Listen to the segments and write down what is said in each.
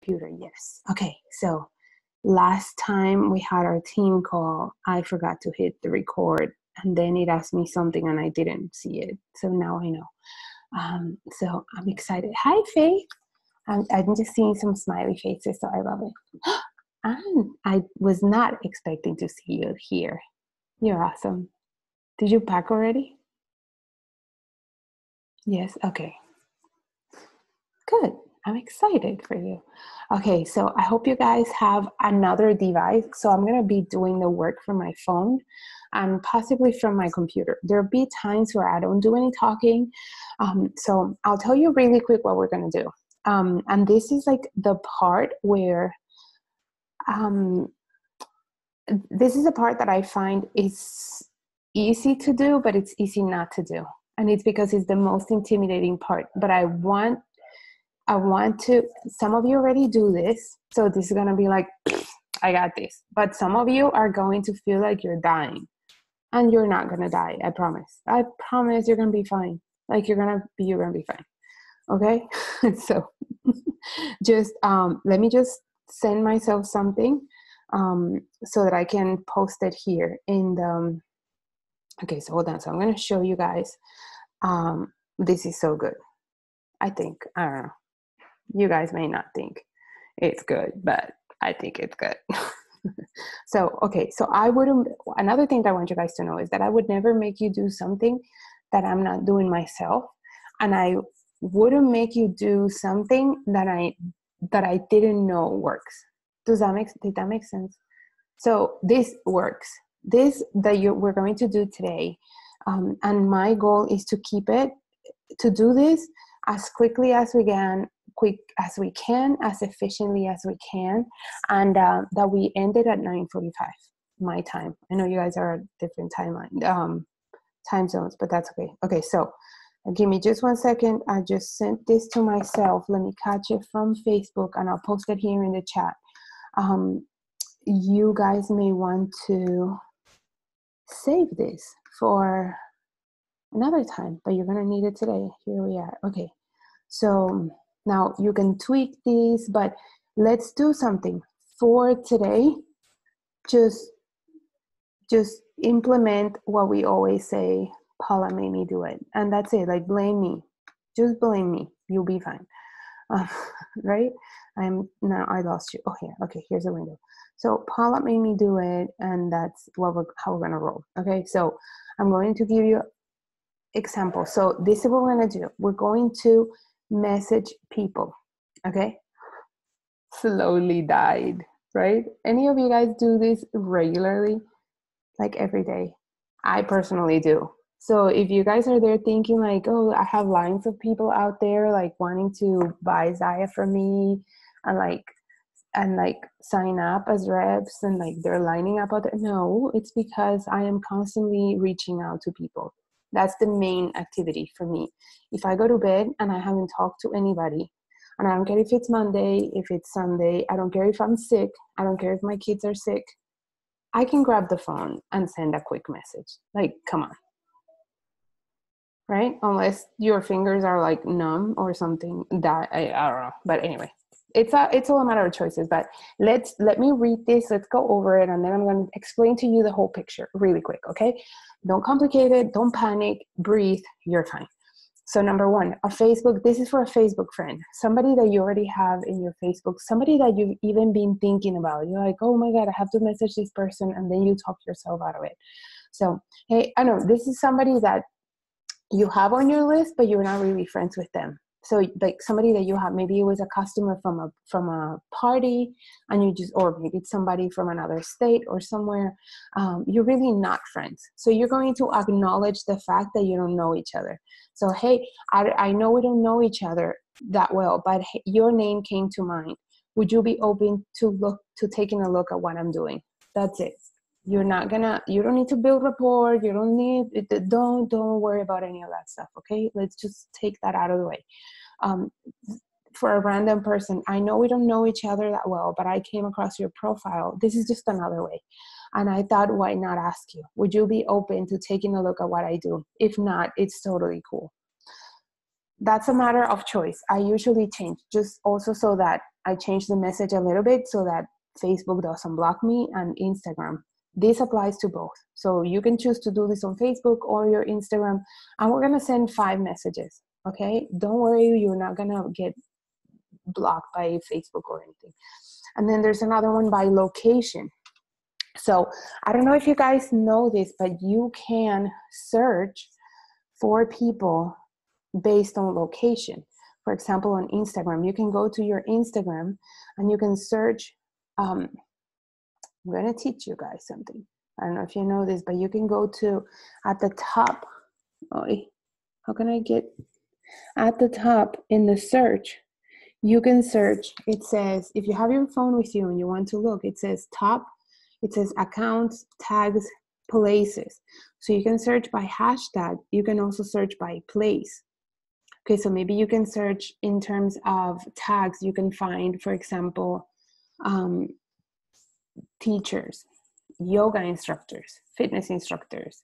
computer, yes. Okay, so last time we had our team call, I forgot to hit the record, and then it asked me something and I didn't see it. So now I know. So I'm excited. Hi, Faith. I'm just seeing some smiley faces, so I love it. And I was not expecting to see you here. You're awesome. Did you pack already? Yes, okay. Good. I'm excited for you. Okay, so I hope you guys have another device. So I'm going to be doing the work from my phone and possibly from my computer. There'll be times where I don't do any talking. So I'll tell you really quick what we're going to do. And this is like the part where, this is a part that I find is easy to do, but it's easy not to do. And it's because it's the most intimidating part. But I want to, some of you already do this. So this is going to be like, I got this. But some of you are going to feel like you're dying. And you're not going to die. I promise. I promise you're going to be fine. Like you're going to be fine. Okay? So just let me just send myself something so that I can post it here in the, okay, so hold on. So I'm going to show you guys. This is so good. I think, I don't know. You guys may not think it's good, but I think it's good. So, okay. So another thing that I want you guys to know is that I would never make you do something that I'm not doing myself. And I wouldn't make you do something that I didn't know works. Did that make sense? So this works. This that we're going to do today. And my goal is to do this as quickly as we can, as efficiently as we can, and that we ended at 9:45 my time. I know you guys are at different time zones, but that's okay. Okay, so give me just 1 second. I just sent this to myself. Let me catch it from Facebook, and I'll post it here in the chat. You guys may want to save this for another time, but you're gonna need it today. Here we are. Okay, so now you can tweak these, but let's do something for today. Just implement what we always say. Paula made me do it, and that's it. Like, blame me. Just blame me. You'll be fine. Right? I lost you. Oh, here. Okay, here's the window. So Paula made me do it, and that's how we're gonna roll. Okay, so I'm going to give you example. So this is what we're going to do. We're going to message people. Okay. Slowly died, right? Any of you guys do this regularly? Like every day? I personally do. So if you guys are there thinking like, oh, I have lines of people out there like wanting to buy Zyia from me and like sign up as reps and like they're lining up out there. No, it's because I am constantly reaching out to people. That's the main activity for me. If I go to bed and I haven't talked to anybody, and I don't care if it's Monday, if it's Sunday, I don't care if I'm sick, I don't care if my kids are sick, I can grab the phone and send a quick message. Like, come on. Right? Unless your fingers are like numb or something that I don't know. But anyway, it's all a matter of choices. But let me read this. Let's go over it, and then I'm going to explain to you the whole picture really quick. Okay? Don't complicate it. Don't panic. Breathe. You're fine. So number one, a Facebook. This is for a Facebook friend, somebody that you already have in your Facebook, somebody that you've even been thinking about. You're like, oh my God, I have to message this person, and then you talk yourself out of it. So hey, I know this is somebody that you have on your list, but you're not really friends with them. So like somebody that you have, maybe it was a customer from a party, and or maybe it's somebody from another state or somewhere. You're really not friends. So you're going to acknowledge the fact that you don't know each other. So, hey, I know we don't know each other that well, but hey, your name came to mind. Would you be open to taking a look at what I'm doing? That's it. You don't need to build rapport. You don't worry about any of that stuff. Okay. Let's just take that out of the way. For a random person, I know we don't know each other that well, but I came across your profile. This is just another way. And I thought, why not ask you? Would you be open to taking a look at what I do? If not, it's totally cool. that's a matter of choice. I usually change, just also so that I change the message a little bit so that Facebook doesn't block me, and Instagram. This applies to both. So you can choose to do this on Facebook or your Instagram, and we're gonna send 5 messages, okay? Don't worry, you're not gonna get blocked by Facebook or anything. And then there's another one by location. So I don't know if you guys know this, but you can search for people based on location. For example, on Instagram, you can go to your Instagram and you can search. I'm going to teach you guys something. I don't know if you know this, but you can go to at the top. Oh, how can I get at the top in the search? You can search. It says, if you have your phone with you and you want to look, it says top. It says accounts, tags, places. So you can search by hashtag. You can also search by place. Okay, so maybe you can search in terms of tags. You can find, for example, teachers, yoga instructors, fitness instructors.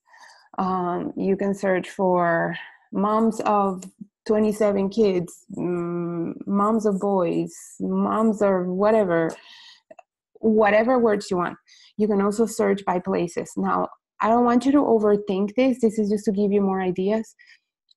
You can search for moms of 27 kids, moms of boys, moms of whatever words you want. You can also search by places. Now, I don't want you to overthink this. This is just to give you more ideas,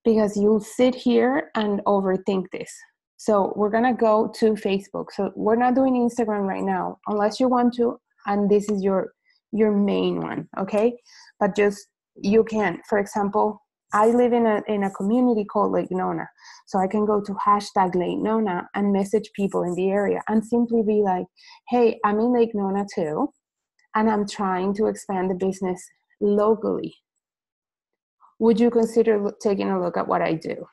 because you'll sit here and overthink this. So we're going to go to Facebook. So we're not doing Instagram right now, unless you want to, and this is your main one, okay? But just, you can, for example, I live in a community called Lake Nona. So I can go to hashtag Lake Nona and message people in the area and simply be like, hey, I'm in Lake Nona too, and I'm trying to expand the business locally. Would you consider taking a look at what I do?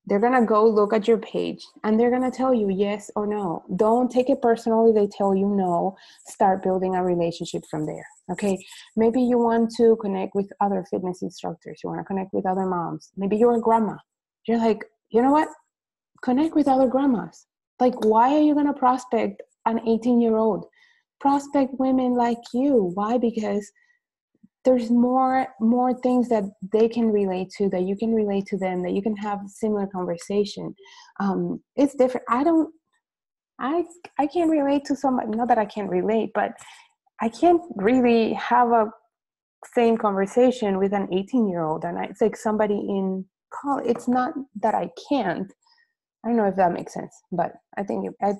They're going to go look at your page and they're going to tell you yes or no. Don't take it personally. They tell you no. Start building a relationship from there. Okay. Maybe you want to connect with other fitness instructors. You want to connect with other moms. Maybe you're a grandma. You're like, you know what? Connect with other grandmas. Like, why are you going to prospect an 18-year-old? Prospect women like you. Why? Because there's more things that they can relate to, that you can relate to them, that you can have similar conversation. It's different. I can't relate to somebody, not that I can't relate, but I can't really have a same conversation with an 18-year-old. And it's like somebody in college. It's not that I can't. I don't know if that makes sense, but I think I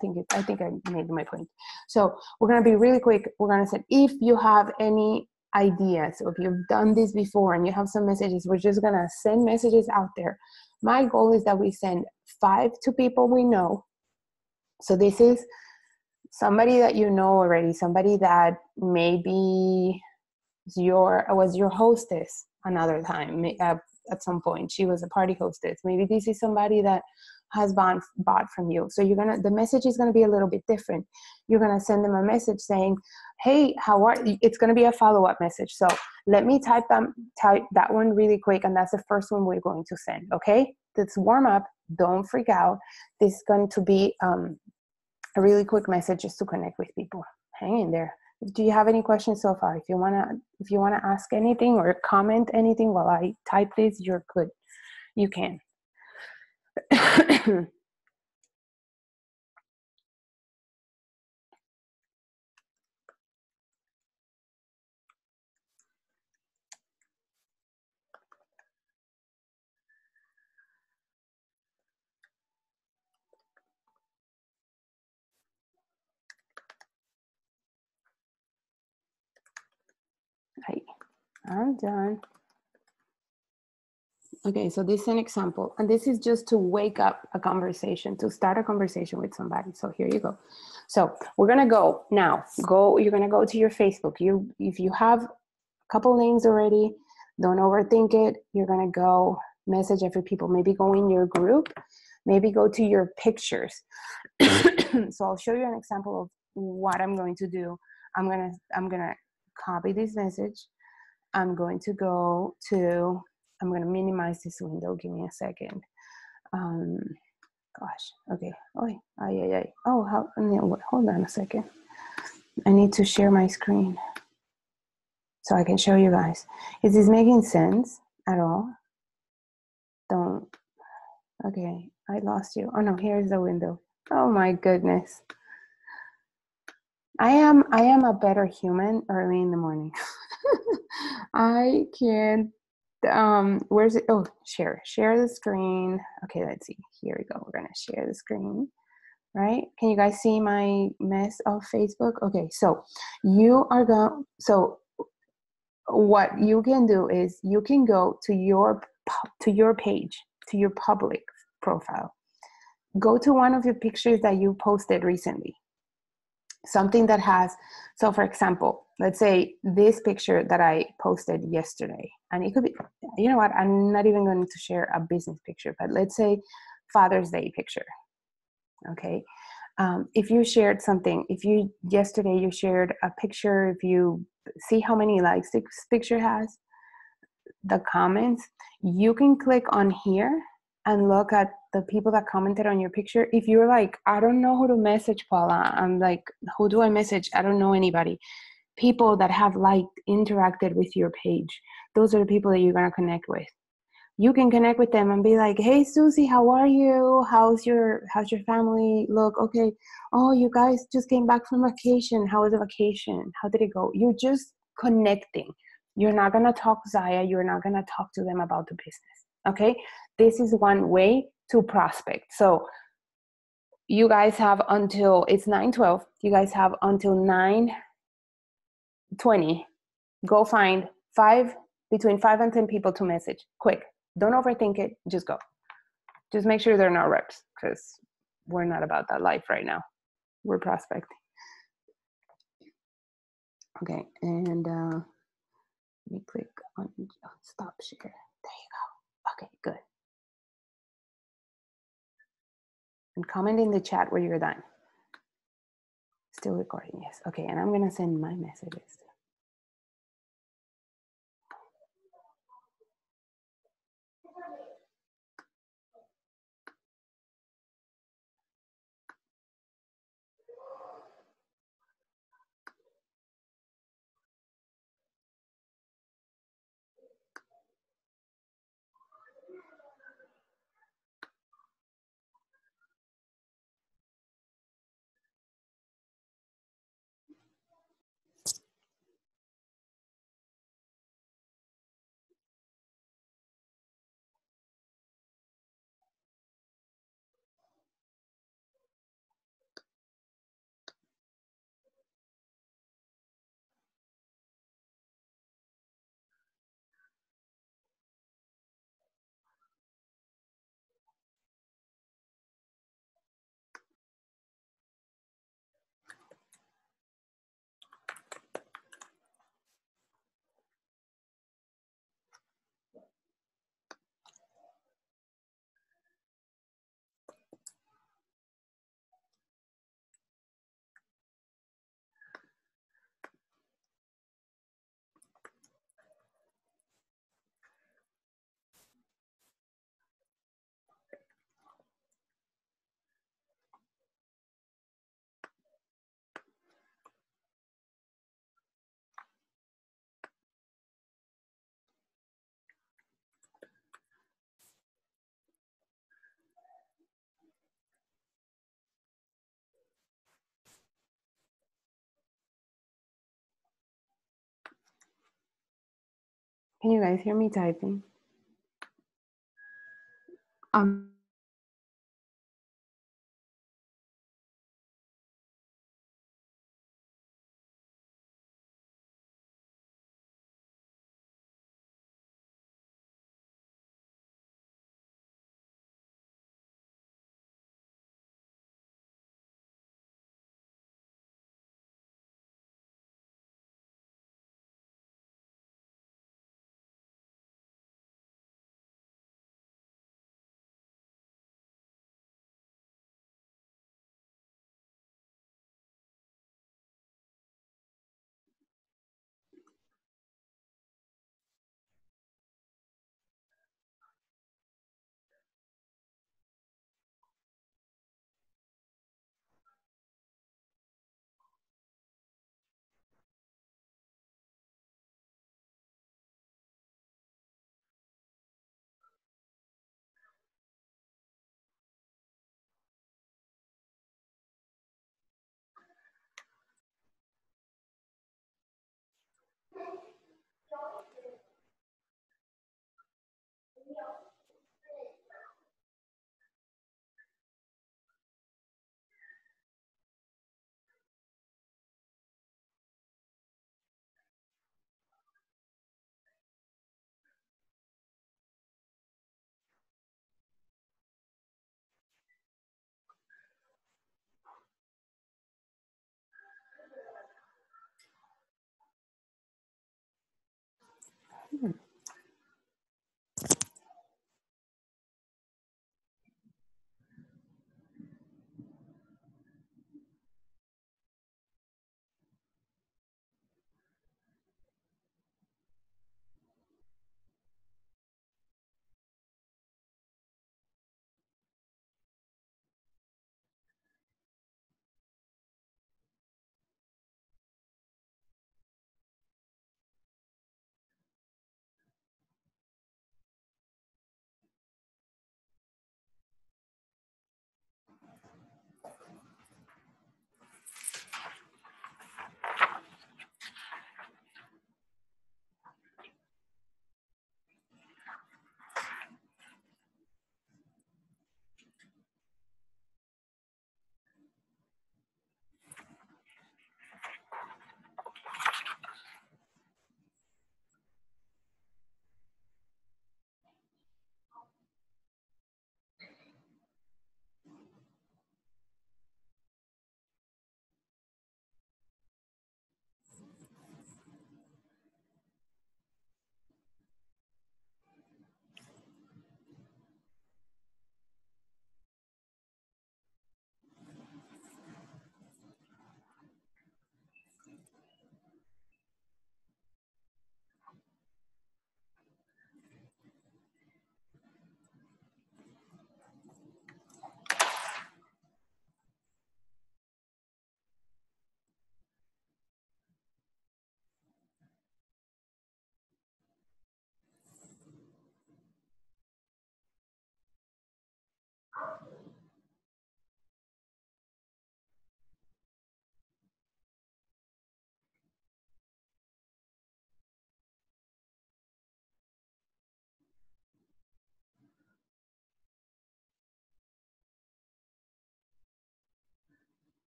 made my point. So we're going to be really quick. We're going to say, if you have any ideas, or if you've done this before and you have some messages, we're just going to send messages out there. My goal is that we send 5 to people we know. So this is somebody that you know already, somebody that maybe was your hostess another time, at some point. She was a party hostess. Maybe this is somebody that has bought from you. So the message is going to be a little bit different. You're going to send them a message saying, hey, how are you? It's going to be a follow-up message. So let me type that one really quick. And that's the first one we're going to send. Okay. Let's warm up. Don't freak out. This is going to be a really quick message just to connect with people. Hang in there. Do you have any questions so far? If you wanna ask anything or comment anything while I type this, you're good. You can. Right. I'm done. Okay, so this is an example, and this is just to wake up a conversation, to start a conversation with somebody. So here you go. So we're gonna go now. You're gonna go to your Facebook. If you have a couple names already, don't overthink it. You're gonna go message every people. Maybe go in your group. Maybe go to your pictures. So I'll show you an example of what I'm going to do. I'm gonna copy this message. I'm going to minimize this window. Give me a second. Gosh. Okay. Oh, hold on a second. I need to share my screen so I can show you guys. Is this making sense at all? Don't Okay, I lost you. Oh no, here's the window. Oh my goodness. I am a better human early in the morning. I can't where's it? Oh, share the screen. Okay, let's see. Here we go. We're gonna share the screen. Right? Can you guys see my mess of Facebook? Okay, so you are going so what you can do is you can go to your page, to your public profile. Go to one of your pictures that you posted recently. Something that has, so for example, let's say this picture that I posted yesterday, and it could be, you know what, I'm not even going to share a business picture, but let's say Father's Day picture. Okay. If you shared something, if you yesterday you shared a picture, if you see how many likes this picture has, the comments, you can click on here and look at the people that commented on your picture. If you're like, I don't know who to message, Paula, I'm like, who do I message? I don't know anybody. People that have liked, interacted with your page, those are the people that you're going to connect with. You can connect with them and be like, hey Susie, how are you? How's your family? Look, okay. Oh, you guys just came back from vacation. How was the vacation? How did it go? You're just connecting. You're not gonna talk Zyia. You're not gonna talk to them about the business. Okay? This is one way to prospect. So you guys have until it's 9:12. You guys have until 9:20. Go find between 5 and 10 people to message. Quick. Don't overthink it. Just go. Just make sure they're not reps, because we're not about that life right now. We're prospecting. Okay, and let me click on stop share. There you go. Okay, good. And comment in the chat where you're done. Still recording, yes. Okay, and I'm gonna send my messages. Can you guys hear me typing?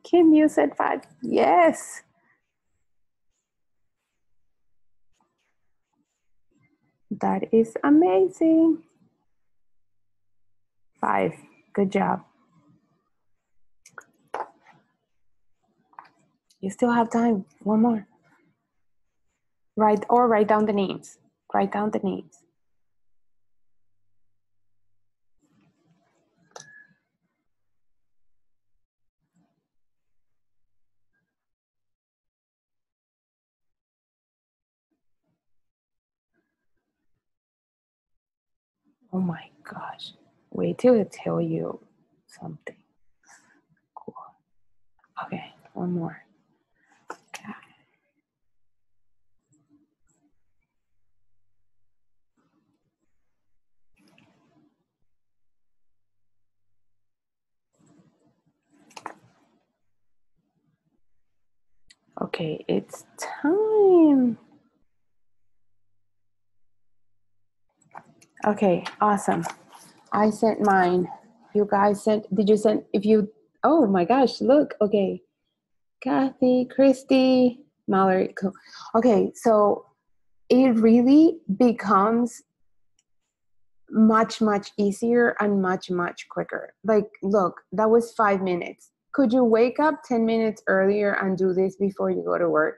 Kim, you said 5. Yes. That is amazing. 5. Good job. You still have time. One more. Write down the names. Write down the names. Oh my gosh. Wait till I tell you something. Cool. Okay, one more. Okay, it's time. Okay, awesome. I sent mine. You guys sent, did you send, oh my gosh, look, okay. Kathy, Christy, Mallory, cool. Okay, so it really becomes much, much easier and much, much quicker. Like, look, that was 5 minutes. Could you wake up 10 minutes earlier and do this before you go to work?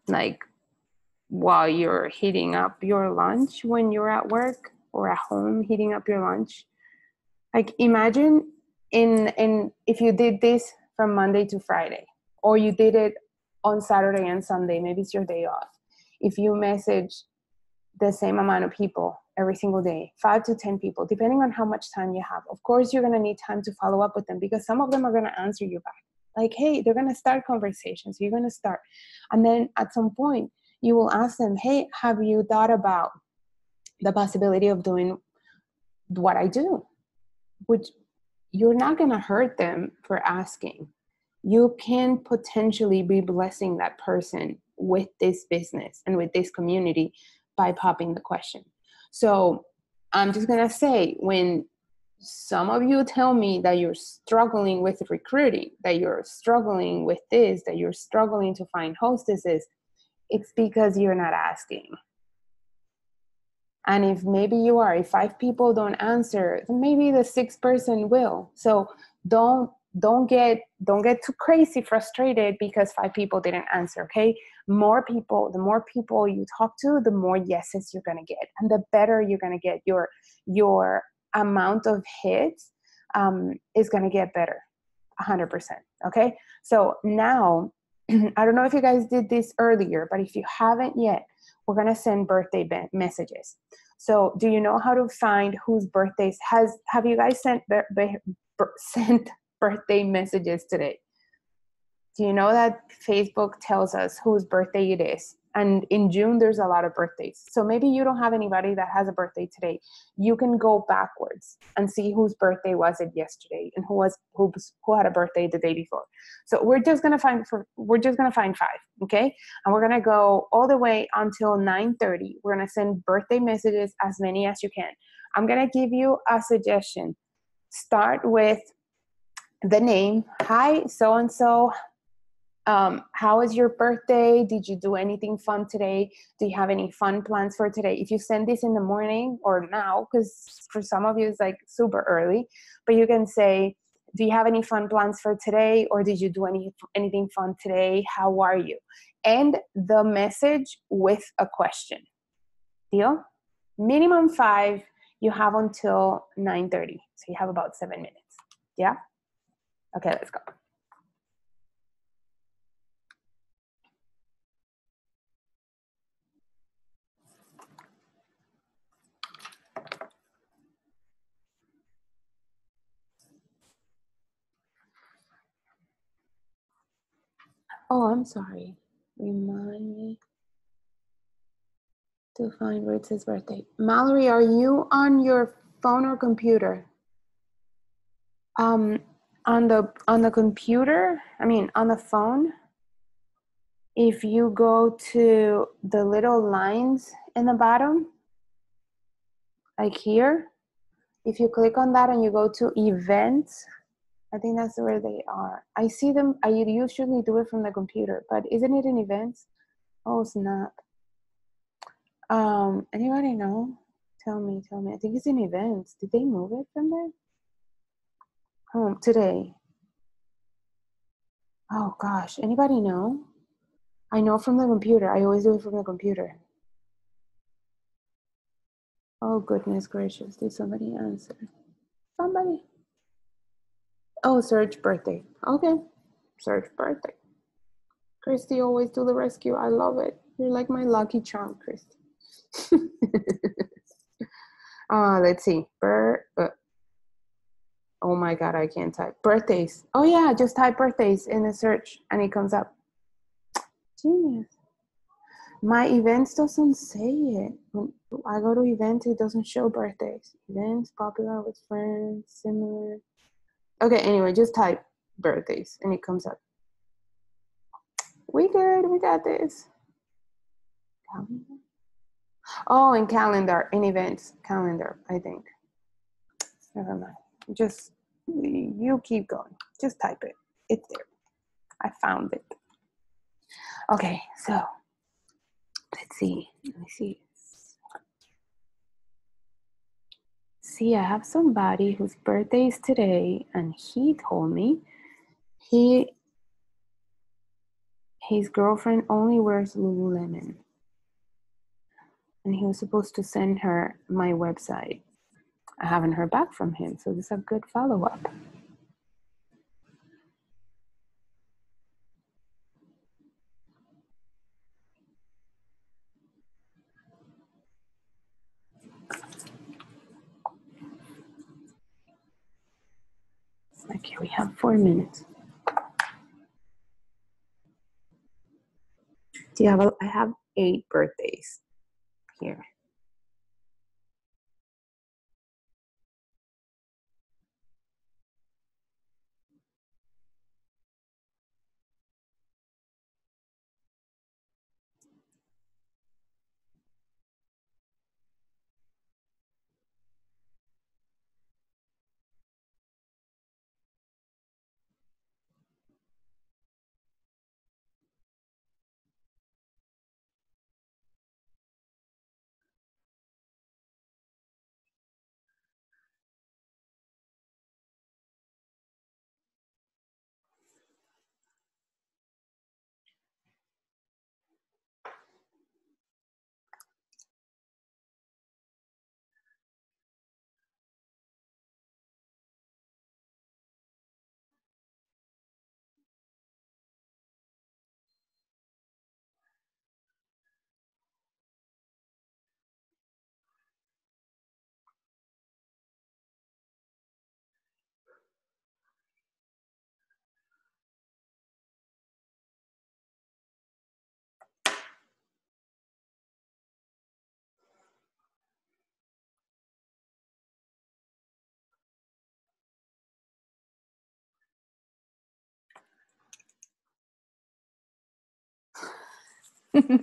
Like, while you're heating up your lunch when you're at work or at home heating up your lunch. Like, imagine in if you did this from Monday to Friday, or you did it on Saturday and Sunday, maybe it's your day off. If you message the same amount of people every single day, 5 to 10 people, depending on how much time you have. Of course, you're going to need time to follow up with them because some of them are going to answer you back. Like, hey, they're going to start conversations. You're going to start. And then at some point, you will ask them, hey, have you thought about the possibility of doing what I do? Which you're not going to hurt them for asking. You can potentially be blessing that person with this business and with this community by popping the question. So I'm just going to say, when some of you tell me that you're struggling with recruiting, that you're struggling with this, that you're struggling to find hostesses, it's because you're not asking. And if maybe you are, if 5 people don't answer, then maybe the 6th person will. So don't get too crazy frustrated because 5 people didn't answer. Okay, the more people you talk to, the more yeses you're gonna get, and the better you're gonna get. Your amount of hits is gonna get better, 100%. Okay, so now I don't know if you guys did this earlier, but if you haven't yet, we're gonna send birthday messages. So do you know how to find whose birthdays have you guys sent birthday messages today? Do you know that Facebook tells us whose birthday it is? And in June, there's a lot of birthdays. So maybe you don't have anybody that has a birthday today. You can go backwards and see whose birthday was it yesterday and who had a birthday the day before. So we're just gonna find 5, okay? And we're gonna go all the way until 9:30. We're gonna send birthday messages, as many as you can. I'm gonna give you a suggestion. Start with the name. Hi, so and so. How was your birthday? Did you do anything fun today? Do you have any fun plans for today? If you send this in the morning or now, because for some of you it's like super early, but you can say, do you have any fun plans for today? Or did you do anything fun today? How are you? And the message with a question. Deal? Minimum 5. You have until 9:30. So you have about 7 minutes. Yeah? Okay, let's go. Oh, I'm sorry. Remind me to find where it says birthday. Mallory, are you on your phone or computer? On the computer, on the phone, if you go to the little lines in the bottom, like here, If you click on that and you go to events, I think that's where they are. I see them. I usually do it from the computer, but isn't it in events? Oh, snap. Anybody know? Tell me. I think it's in events. Did they move it from there? Home today. Oh gosh, anybody know? I know from the computer. I always do it from the computer. Oh goodness gracious, did somebody answer? Somebody. Oh, search birthday. Okay, search birthday. Christy always do the rescue. I love it. You're like my lucky charm, Christy. Let's see. Oh my God, I can't type. Birthdays. Oh yeah, just type birthdays in the search and it comes up. Genius. My events doesn't say it. When I go to events, it doesn't show birthdays. Events, popular with friends, similar. Okay, anyway, just type birthdays and it comes up. We good, we got this. Calendar. Oh, and calendar, in events, calendar, I think. Never mind. Just, you keep going. Just type it. It's there. I found it. Okay, so let's see. Let me see. See, I have somebody whose birthday is today, and he told me his girlfriend only wears Lululemon. And he was supposed to send her my website. I haven't heard back from him, so this is a good follow-up. Okay, we have 4 minutes. Do you have I have 8 birthdays here.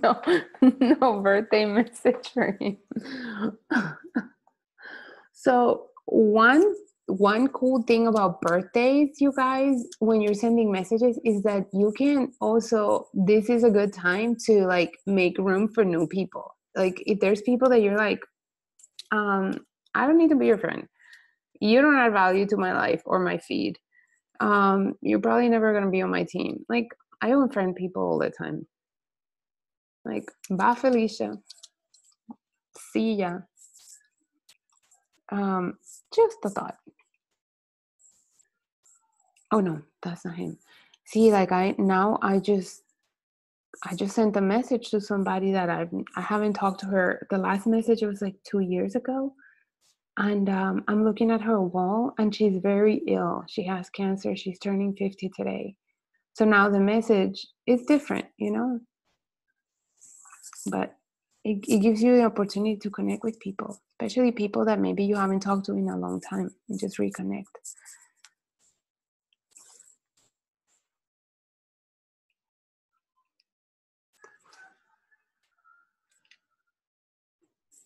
No, no birthday message for him. So one cool thing about birthdays, you guys, when you're sending messages, is that you can also, this is a good time to like make room for new people. Like if there's people that you're like, I don't need to be your friend. You don't add value to my life or my feed. You're probably never gonna be on my team. Like I unfriend people all the time. Like, bye Felicia. See ya. Just a thought. Oh no, that's not him. See, like I just sent a message to somebody that I haven't talked to her. The last message was like 2 years ago, and I'm looking at her wall, and she's very ill. She has cancer. She's turning 50 today. So now the message is different, you know. But it gives you the opportunity to connect with people, especially people that maybe you haven't talked to in a long time, and just reconnect.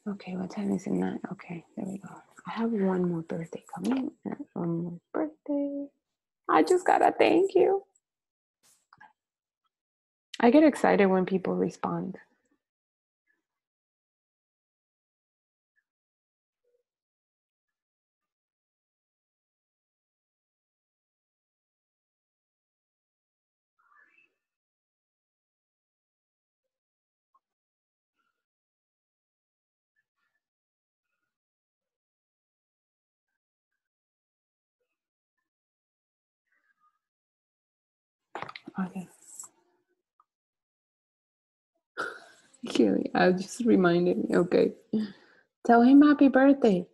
Okay, what time is it now? Okay, there we go. I have one more birthday coming. One more birthday. I just gotta thank you. I get excited when people respond. Okay. Kelly, I just reminded me. Okay. Tell him happy birthday.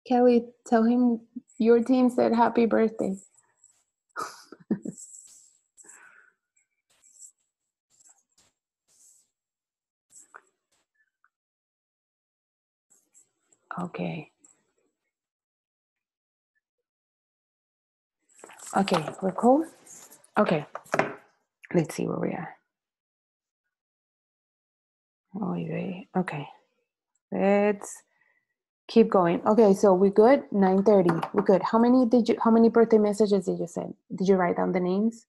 Kelly, tell him your team said happy birthday. Okay. Okay, we're cool? Okay. Let's see where we are. Oh, okay. Let's keep going. Okay, so we good? 9:30. We're good. How many birthday messages did you send? Did you write down the names?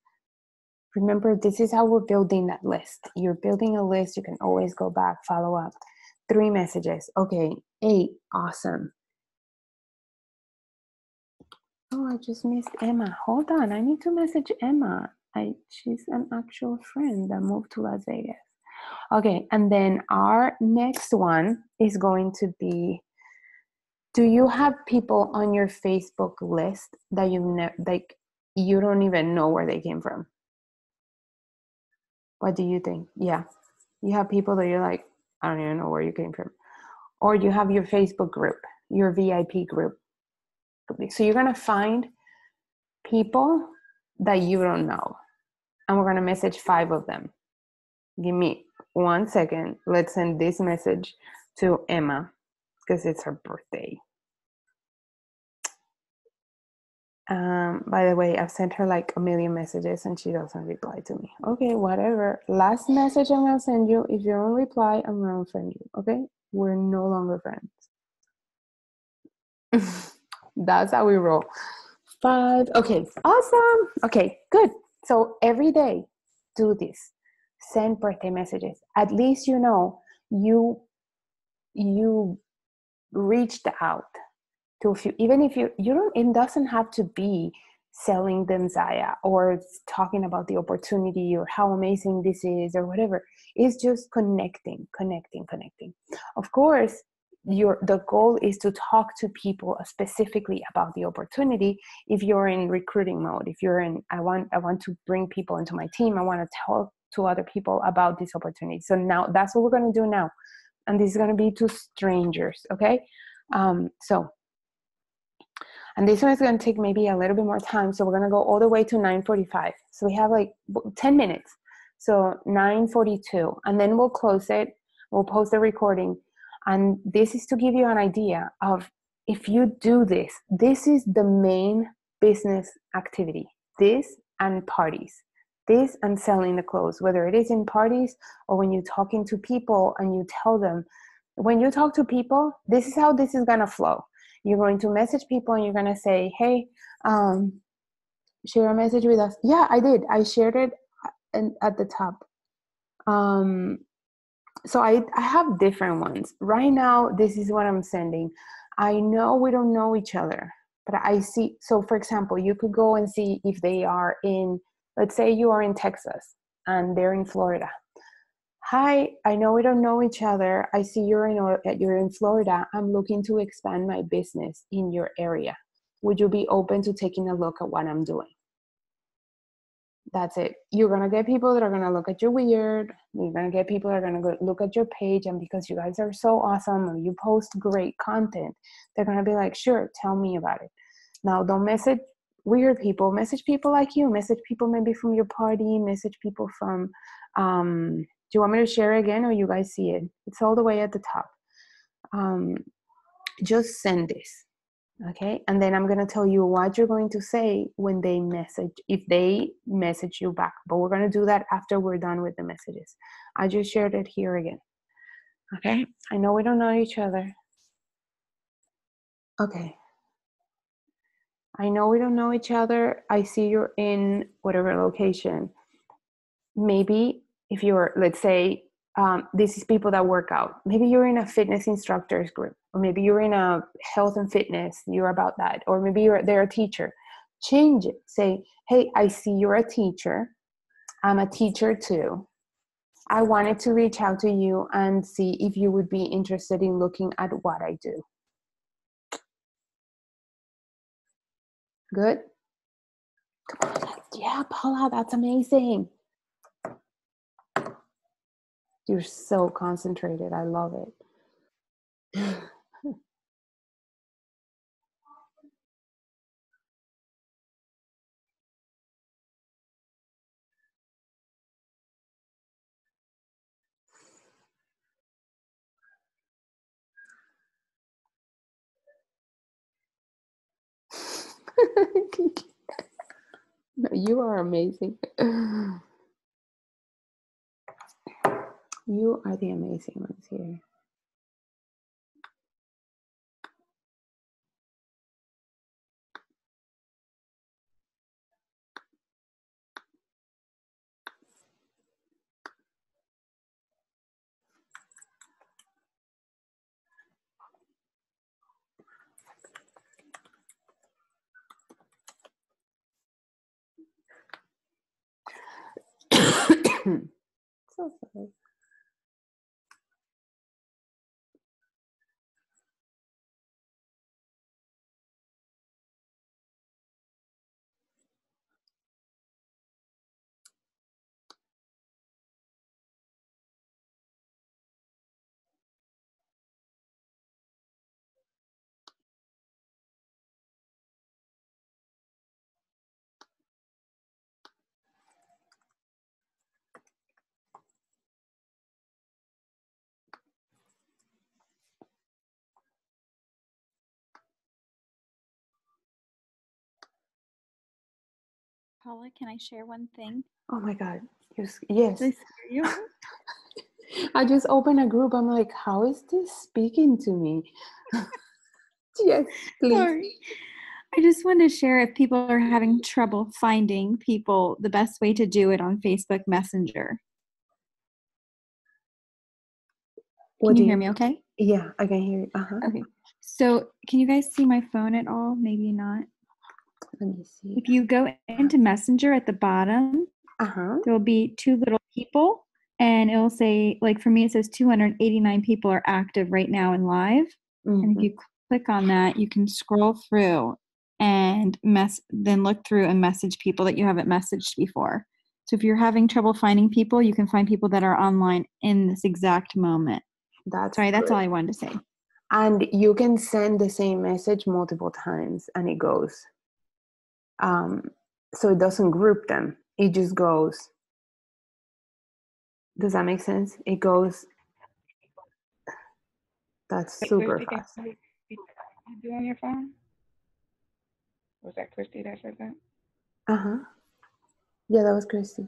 Remember, this is how we're building that list. You're building a list. You can always go back, follow up. 3 messages. Okay, 8. Awesome. Oh, I just missed Emma. Hold on. I need to message Emma. She's an actual friend that moved to Las Vegas. Okay, and then our next one is going to be, do you have people on your Facebook list that you don't even know where they came from? What do you think? Yeah. You have people that you're like, I don't even know where you came from. Or you have your Facebook group, your VIP group. So you're going to find people that you don't know. And we're going to message 5 of them. Give me 1 second. Let's send this message to Emma because it's her birthday. By the way, I've sent her like a million messages and she doesn't reply to me. Okay, whatever. Last message I'm going to send you. If you don't reply, I'm going to unfriend you. Okay? We're no longer friends. That's how we roll. 5. Okay, awesome. Okay, good. So every day, do this. Send birthday messages. At least you know you reached out to a few. Even if you don't, it doesn't have to be selling them Zyia or talking about the opportunity or how amazing this is or whatever. It's just connecting. Of course, the goal is to talk to people specifically about the opportunity. If you're in recruiting mode, if you're in I want to bring people into my team, I want to talk to other people about this opportunity. So now that's what we're going to do now, and this is going to be to strangers. Okay, and this one is going to take maybe a little bit more time, so we're going to go all the way to 9:45. So we have like 10 minutes. So 9:42, and then we'll close it. We'll post the recording. And this is to give you an idea of, if you do this, this is the main business activity. This and parties. This and selling the clothes, whether it is in parties or when you're talking to people and you tell them. When you talk to people, this is how this is going to flow. You're going to message people and you're going to say, hey, share a message with us. Yeah, I did. I shared it at the top. So I have different ones. Right now, this is what I'm sending. I know we don't know each other, but I see. So for example, you could go and see if they are in, let's say you are in Texas and they're in Florida. Hi, I know we don't know each other. I see you're in Florida. I'm looking to expand my business in your area. Would you be open to taking a look at what I'm doing? That's it. You're going to get people that are going to look at you weird. You're going to get people that are going to look at your page. And because you guys are so awesome and you post great content, they're going to be like, sure, tell me about it. Now, don't message weird people. Message people like you. Message people maybe from your party. Message people from, do you want me to share again or you guys see it? It's all the way at the top. Just send this. Okay, and then I'm going to tell you what you're going to say when they message, if they message you back. But we're going to do that after we're done with the messages. I just shared it here again. Okay, I know we don't know each other. Okay. I know we don't know each other. I see you're in whatever location. Maybe if you're, let's say, this is people that work out. Maybe you're in a fitness instructors group, or maybe you're in a health and fitness, you're about that, or maybe they're a teacher. Change it. Say, hey, I see you're a teacher. I'm a teacher too. I wanted to reach out to you and see if you would be interested in looking at what I do. Good? Come on. Yeah, Paula, that's amazing. You're so concentrated. I love it. No, you are amazing. You are the amazing ones here. So sorry. Paula, can I share one thing? Oh my God. Yes. Did I scare you? I just opened a group. I'm like, how is this speaking to me? Yes, please. Sorry. I just want to share if people are having trouble finding people, the best way to do it on Facebook Messenger. Can you hear me okay? Yeah, I can hear you. Okay. So can you guys see my phone at all? Maybe not. Let me see. If you go into Messenger at the bottom, there will be two little people, and it'll say, like for me, it says 289 people are active right now and live. And if you click on that, you can scroll through and then look through and message people that you haven't messaged before. So if you're having trouble finding people, you can find people that are online in this exact moment. That's all I wanted to say. And you can send the same message multiple times and it goes. So it doesn't group them. It just goes. Does that make sense? It goes. That's super fast. You do on your phone? Was that Christy that said that? Yeah, that was Christy.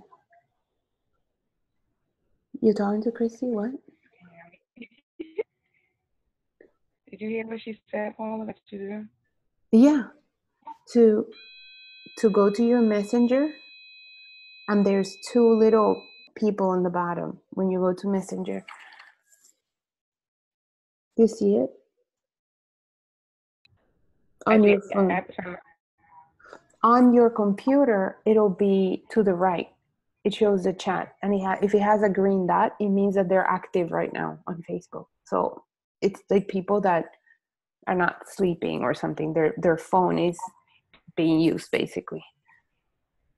You talking to Christy? What? Did you hear what she said, Paula? That you do? Yeah. To go to your messenger, and there's two little people on the bottom when you go to Messenger. You see it? On your phone. On your computer, it'll be to the right. It shows the chat, and if it has a green dot, it means that they're active right now on Facebook. So it's like people that are not sleeping or something. Their phone is being used, basically.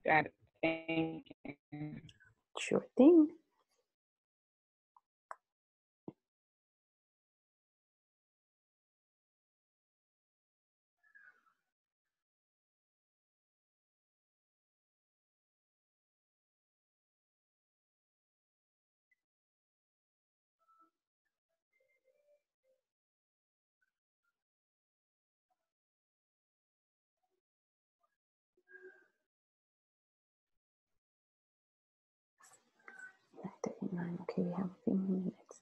Got it. Thank you. Sure thing. Okay, we have a few minutes.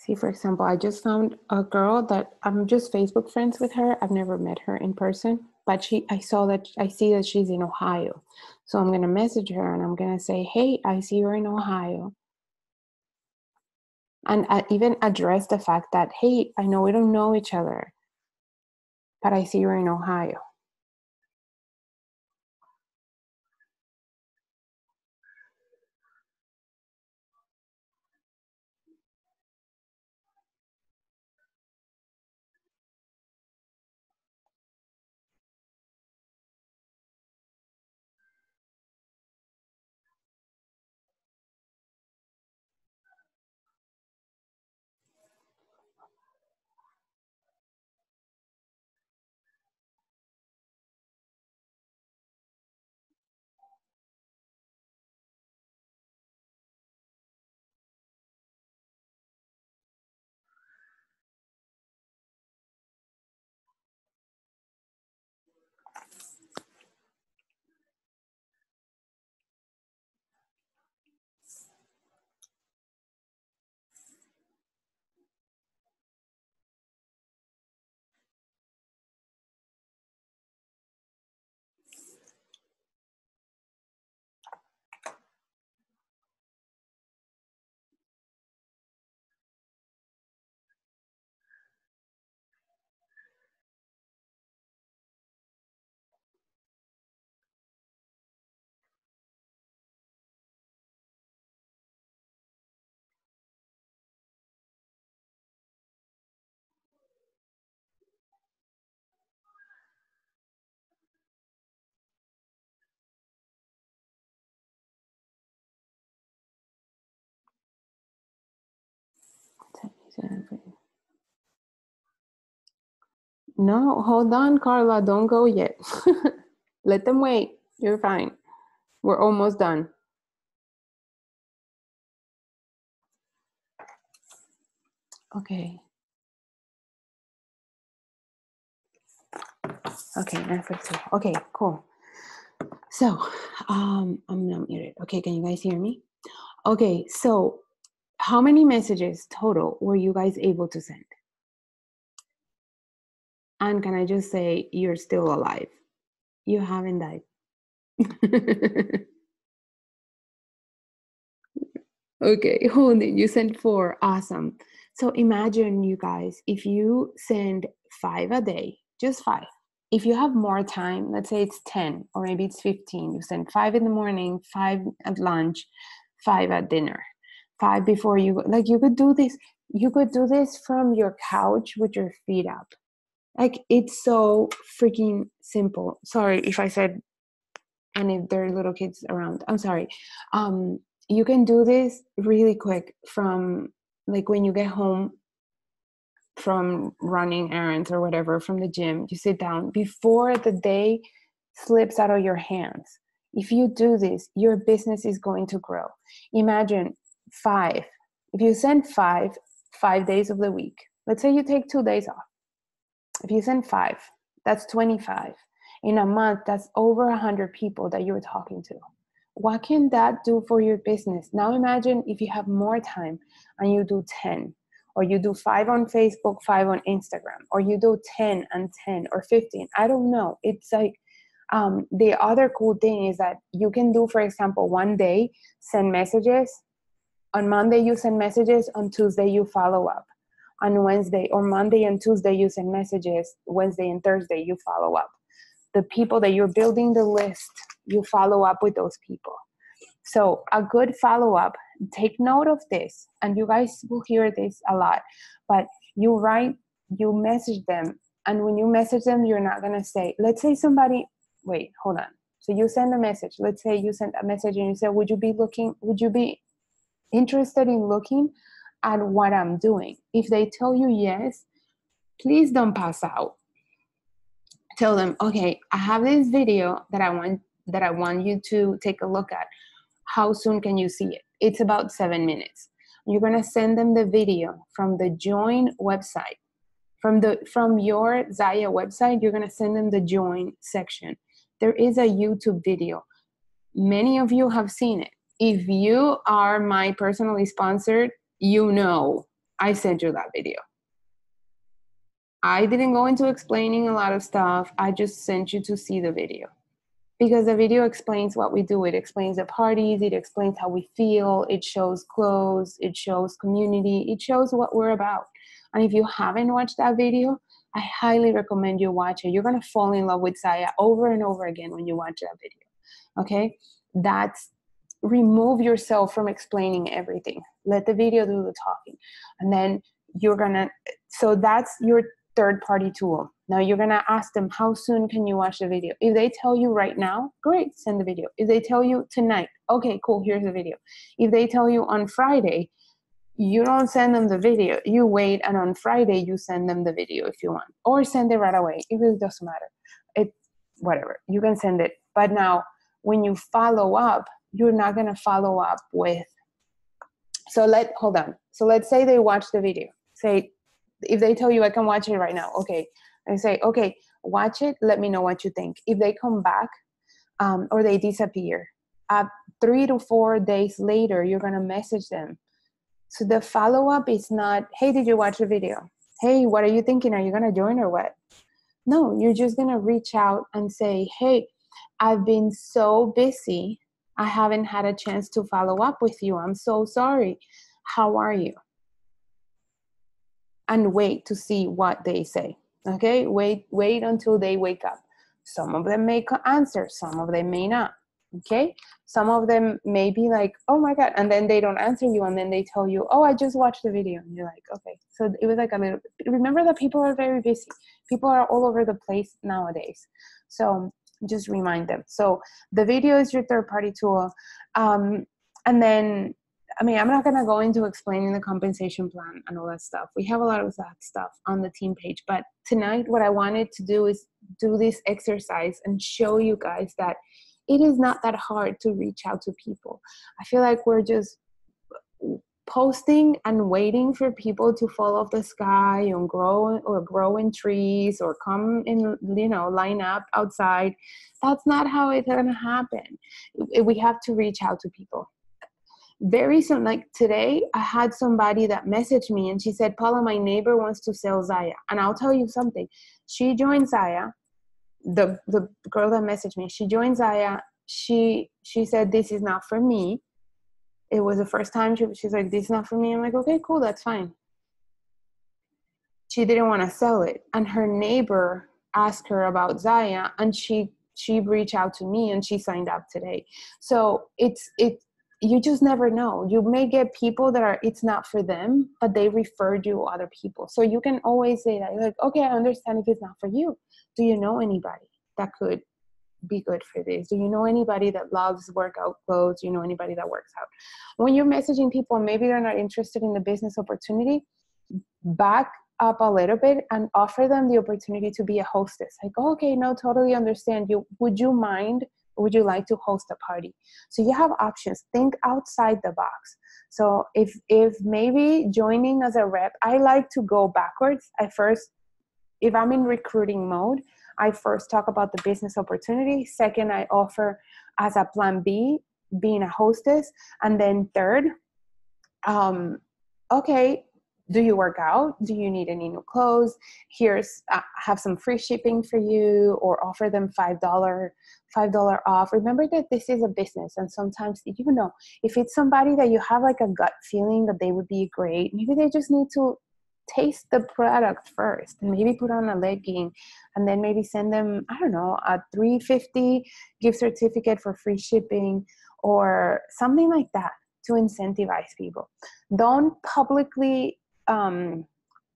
See, for example, I just found a girl that I'm just Facebook friends with her. I've never met her in person, but I see that she's in Ohio. So I'm going to message her and I'm going to say, hey, I see you're in Ohio. And I even address the fact that, hey, I know we don't know each other, but I see you're in Ohio. No, hold on, Carla. Don't go yet. Let them wait. You're fine. We're almost done. Okay. Okay, perfect. Okay, cool. So, I'm not muted. Okay, can you guys hear me? Okay, so how many messages total were you guys able to send? And can I just say you're still alive? You haven't died. Okay, hold it. You sent 4. Awesome. So imagine, you guys, if you send 5 a day, just 5. If you have more time, let's say it's 10 or maybe it's 15, you send 5 in the morning, 5 at lunch, 5 at dinner, 5 before you go. Like, you could do this. You could do this from your couch with your feet up. Like, it's so freaking simple. Sorry if I said, and if there are little kids around, I'm sorry. You can do this really quick from, like, when you get home from running errands or whatever, from the gym, you sit down before the day slips out of your hands. If you do this, your business is going to grow. Imagine 5. If you send 5 days of the week, let's say you take 2 days off. If you send 5, that's 25. In a month, that's over 100 people that you're talking to. What can that do for your business? Now imagine if you have more time and you do 10, or you do 5 on Facebook, 5 on Instagram, or you do 10 and 10 or 15. I don't know. It's like, the other cool thing is that you can do, for example, one day, send messages. On Monday, you send messages. On Tuesday, you follow up. On Wednesday or Monday and Tuesday, you send messages. Wednesday and Thursday, you follow up. The people that you're building the list, you follow up with those people. So a good follow-up, take note of this, and you guys will hear this a lot, but you message them, and when you message them, you're not going to say, let's say somebody, wait, hold on. So you send a message. Let's say you send a message and you say, would you be interested in looking at what I'm doing? If they tell you yes, please don't pass out. Tell them, okay, I have this video that I want you to take a look at. How soon can you see it? It's about 7 minutes. You're going to send them the video from the join website. From your Zyia website, you're going to send them the join section. There is a YouTube video. Many of you have seen it. If you are my personally sponsored, you know I sent you that video. I didn't go into explaining a lot of stuff. I just sent you to see the video. Because the video explains what we do. It explains the parties. It explains how we feel. It shows clothes. It shows community. It shows what we're about. And if you haven't watched that video, I highly recommend you watch it. You're going to fall in love with Zyia over and over again when you watch that video. Okay? Remove yourself from explaining everything. Let the video do the talking. And then so that's your third-party tool. Now you're going to ask them, how soon can you watch the video? If they tell you right now, great, send the video. If they tell you tonight, okay, cool, here's the video. If they tell you on Friday, you don't send them the video. You wait, and on Friday, you send them the video if you want. Or send it right away. It really doesn't matter. Whatever. You can send it. But now, when you follow up, you're not going to follow up with... hold on. So let's say they watch the video. Say, if they tell you, I can watch it right now, okay. I say, okay, watch it, let me know what you think. If they come back or they disappear, 3 to 4 days later, you're going to message them. So the follow-up is not, hey, did you watch the video? Hey, what are you thinking? Are you going to join or what? No, you're just going to reach out and say, hey, I've been so busy, I haven't had a chance to follow up with you. I'm so sorry. How are you? And wait to see what they say. Okay, wait until they wake up. Some of them may answer, some of them may not. Okay, some of them may be like, oh my God, and then they don't answer you, and then they tell you, oh, I just watched the video, and you're like, okay. So it was like a little. Remember that people are very busy. People are all over the place nowadays. So just remind them. So the video is your third-party tool, and then. I'm not going to go into explaining the compensation plan and all that stuff. We have a lot of that stuff on the team page. But tonight, what I wanted to do is do this exercise and show you guys that it is not that hard to reach out to people. I feel like we're just posting and waiting for people to fall off the sky and grow in trees or come in, line up outside. That's not how it's going to happen. We have to reach out to people. Very soon, like today, I had somebody that messaged me and she said, Paula, my neighbor wants to sell Zyia. And I'll tell you something. She joined Zyia. The girl that messaged me, she joined Zyia. She said, this is not for me. It was the first time she's like, this is not for me. I'm like, okay, cool, that's fine. She didn't want to sell it. And her neighbor asked her about Zyia, and she reached out to me and she signed up today. So you just never know. You may get people that it's not for them, but they referred you other people. So you can always say that, like, okay, I understand if it's not for you. Do you know anybody that could be good for this? Do you know anybody that loves workout clothes? Do you know anybody that works out? When you're messaging people, maybe they're not interested in the business opportunity, back up a little bit and offer them the opportunity to be a hostess. Like, oh, okay, no, totally understand you. Would you mind? Would you like to host a party? So you have options. Think outside the box. So if maybe joining as a rep, I like to go backwards. If I'm in recruiting mode, I first talk about the business opportunity. Second, I offer as a plan B, being a hostess. And then third, okay, do you work out? Do you need any new clothes? Here's have some free shipping for you, or offer them $5 off. Remember that this is a business, and sometimes, if it's somebody that you have like a gut feeling that they would be great, maybe they just need to taste the product first and maybe put on a legging, and then maybe send them, I don't know, a $350 gift certificate for free shipping or something like that to incentivize people. Don't publicly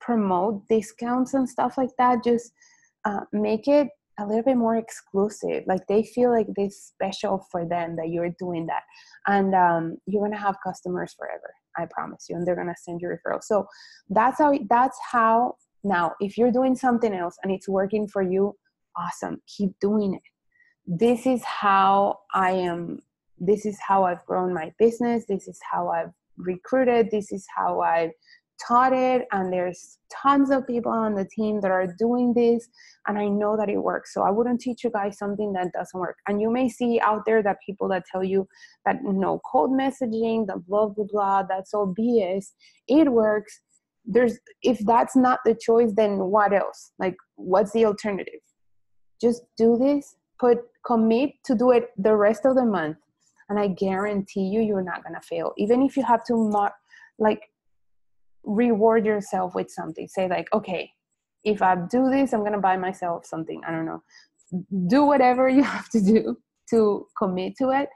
promote discounts and stuff like that. Just make it a little bit more exclusive. Like they feel like this special for them that you're doing that. And you're going to have customers forever. I promise you. And they're going to send you referrals. So that's how now, if you're doing something else and it's working for you, awesome. Keep doing it. This is how I am. This is how I've grown my business. This is how I've recruited. This is how I've taught it. And there's tons of people on the team that are doing this. And I know that it works. So I wouldn't teach you guys something that doesn't work. And you may see out there that people that tell you that cold messaging, the blah, blah, blah, that's all BS. It works. if that's not the choice, then what else? Like, what's the alternative? Just do this, commit to do it the rest of the month. And I guarantee you're not going to fail. Even if you have to reward yourself with something. Say like, okay, if I do this, I'm going to buy myself something. I don't know. Do whatever you have to do to commit to it.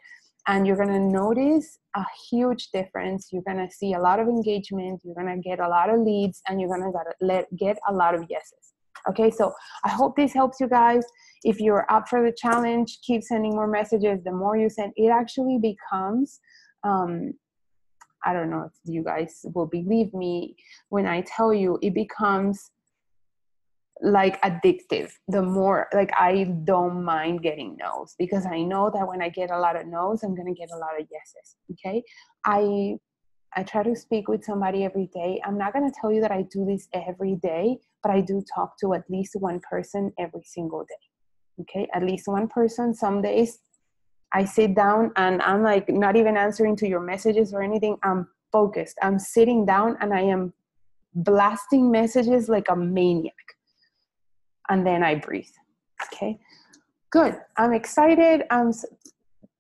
And you're going to notice a huge difference. You're going to see a lot of engagement. You're going to get a lot of leads, and you're going to get a lot of yeses. Okay, so I hope this helps you guys. If you're up for the challenge, keep sending more messages. The more you send, it actually becomes, I don't know if you guys will believe me when I tell you, it becomes like addictive. The more, like, I don't mind getting no's, because I know that when I get a lot of no's, I'm going to get a lot of yeses. Okay. I try to speak with somebody every day. I'm not going to tell you that I do this every day, but I do talk to at least one person every single day. Okay. At least one person. Some days I sit down and I'm like not even answering to your messages or anything. I'm focused. I'm sitting down and I am blasting messages like a maniac. And then I breathe. Okay. Good. I'm excited.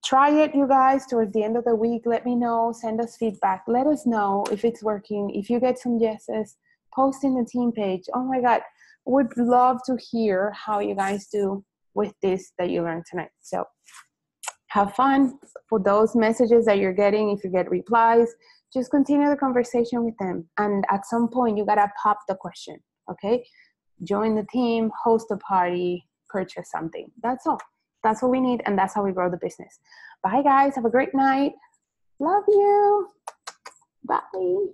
Try it, you guys, towards the end of the week. Let me know. Send us feedback. Let us know if it's working. If you get some yeses, post in the team page. Oh my God. Would love to hear how you guys do with this that you learned tonight. So have fun. For those messages that you're getting, if you get replies, just continue the conversation with them. And at some point, you got to pop the question. Okay. Join the team, host a party, purchase something. That's all. That's what we need, and that's how we grow the business. Bye, guys. Have a great night. Love you. Bye.